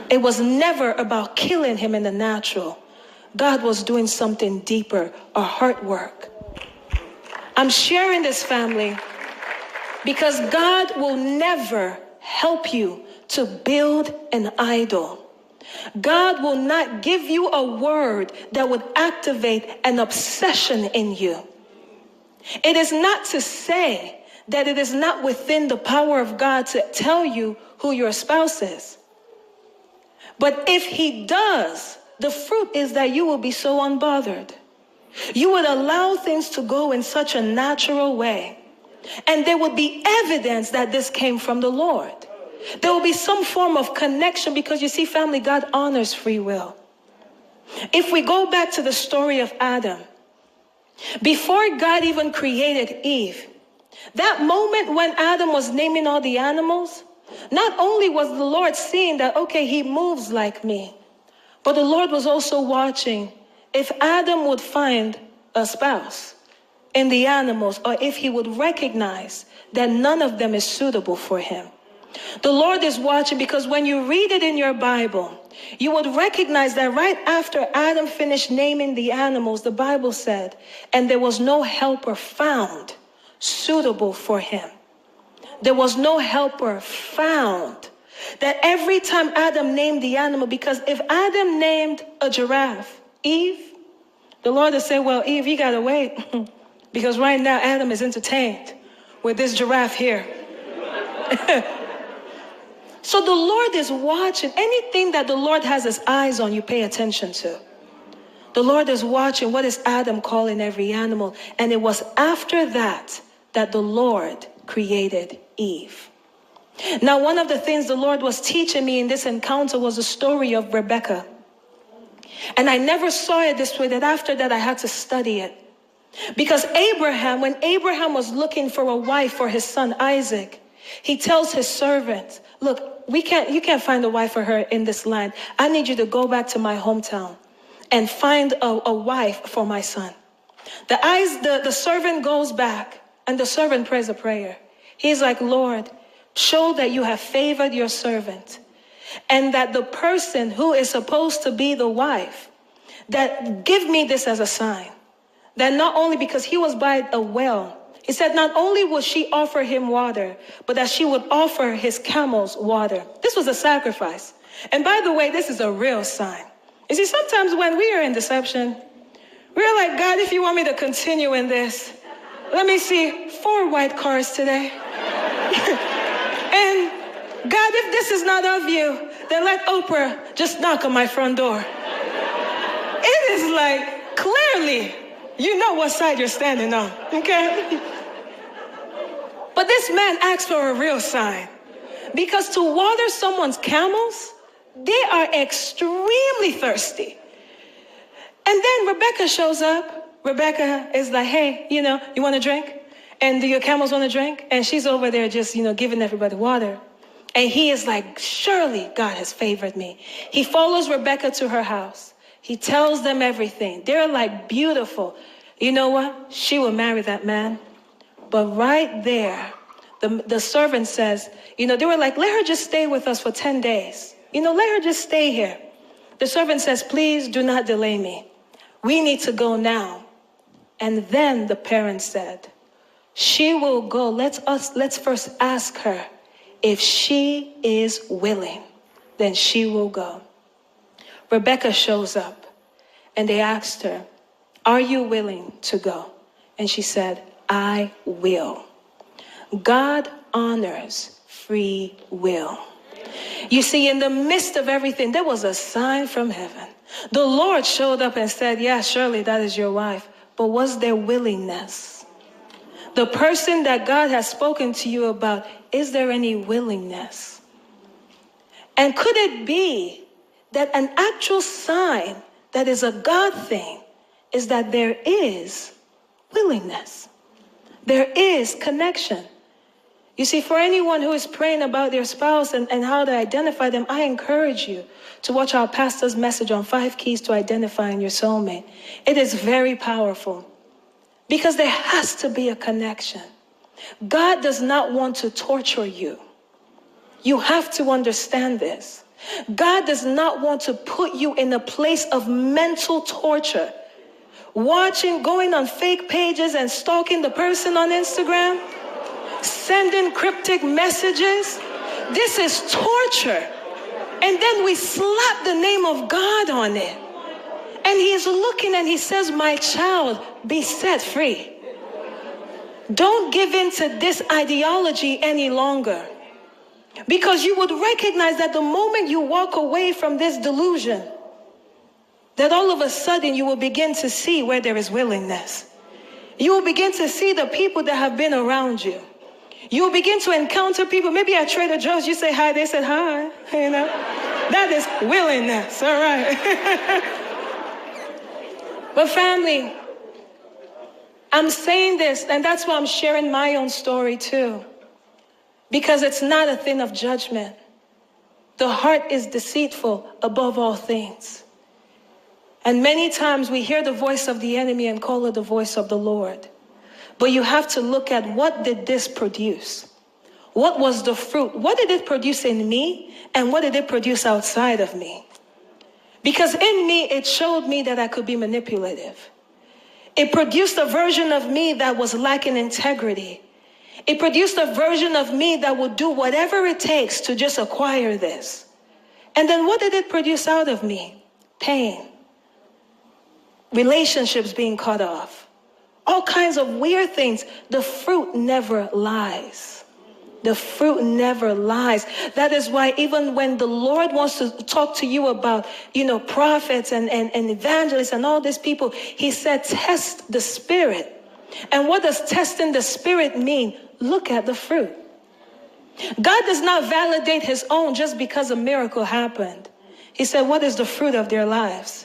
It was never about killing him in the natural. God was doing something deeper, a heart work. I'm sharing this, family, because God will never help you to build an idol. God will not give you a word that would activate an obsession in you. It is not to say that it is not within the power of God to tell you who your spouse is. But if he does, the fruit is that you will be so unbothered. You would allow things to go in such a natural way. And there would be evidence that this came from the Lord. There will be some form of connection, because you see, family, God honors free will. If we go back to the story of Adam, before God even created Eve, that moment when Adam was naming all the animals, not only was the Lord seeing that, okay, he moves like me, but the Lord was also watching if Adam would find a spouse in the animals, or if he would recognize that none of them is suitable for him. The Lord is watching, because when you read it in your Bible, you would recognize that right after Adam finished naming the animals, the Bible said, and there was no helper found suitable for him. There was no helper found. That every time Adam named the animal, because if Adam named a giraffe Eve, the Lord would say, well, Eve, you gotta wait, because right now Adam is entertained with this giraffe here. So the Lord is watching. Anything that the Lord has his eyes on, you pay attention to. The Lord is watching. What is Adam calling every animal? And it was after that that the Lord created Eve. Now, one of the things the Lord was teaching me in this encounter was the story of Rebecca. And I never saw it this way, that after that I had to study it. Because Abraham, when Abraham was looking for a wife for his son Isaac, he tells his servant, look, you can't find a wife for her in this land. I need you to go back to my hometown and find a wife for my son. The servant goes back, and the servant prays a prayer. He's like, Lord, show that you have favored your servant, and that the person who is supposed to be the wife, that give me this as a sign. That not only, because he was by a well, he said not only would she offer him water, but that she would offer his camels water. This was a sacrifice. And by the way, this is a real sign. You see, sometimes when we are in deception, we're like, God, if you want me to continue in this, let me see 4 white cars today. And God, if this is not of you, then let Oprah just knock on my front door. It is like, clearly, you know what side you're standing on, okay? But this man asked for a real sign, because to water someone's camels, they are extremely thirsty. And then Rebecca shows up. Rebecca is like, hey, you want a drink? And do your camels want a drink? And she's over there just, giving everybody water. And he is like, surely God has favored me. He follows Rebecca to her house. He tells them everything. They're like, beautiful. You know what? She will marry that man. But right there, the servant says, they were like, let her just stay with us for 10 days. Let her just stay here. The servant says, please do not delay me. We need to go now. And then the parent said, she will go. Let's first ask her. If she is willing, then she will go. Rebecca shows up, and they asked her, are you willing to go? And she said, I will. God honors free will. You see, in the midst of everything, there was a sign from heaven. The Lord showed up and said, yeah, surely that is your wife. But was there willingness? The person that God has spoken to you about, is there any willingness? And could it be that an actual sign that is a God thing is that there is willingness? There is connection. You see, for anyone who is praying about their spouse and how to identify them, I encourage you to watch our pastor's message on 5 keys to identifying your soulmate. It is very powerful because there has to be a connection. God does not want to torture you. You have to understand this. God does not want to put you in a place of mental torture. Watching, going on fake pages and stalking the person on Instagram, sending cryptic messages. This is torture. And then we slap the name of God on it. And he's looking and he says, my child, be set free. Don't give in to this ideology any longer. Because you would recognize that the moment you walk away from this delusion, that all of a sudden you will begin to see where there is willingness. You will begin to see the people that have been around you. You will begin to encounter people. Maybe at Trader Joe's, you say hi, they said hi. You know, that is willingness, all right. But family, I'm saying this, and that's why I'm sharing my own story too. Because it's not a thing of judgment. The heart is deceitful above all things. And many times we hear the voice of the enemy and call it the voice of the Lord. But you have to look at, what did this produce? What was the fruit? What did it produce in me? And what did it produce outside of me? Because in me, it showed me that I could be manipulative. It produced a version of me that was lacking integrity. It produced a version of me that would do whatever it takes to just acquire this. And then what did it produce out of me? Pain. Relationships being cut off. All kinds of weird things. The fruit never lies. The fruit never lies. That is why even when the Lord wants to talk to you about, prophets and evangelists and all these people, he said, test the spirit. And what does testing the spirit mean? Look at the fruit. God does not validate his own just because a miracle happened. He said, what is the fruit of their lives?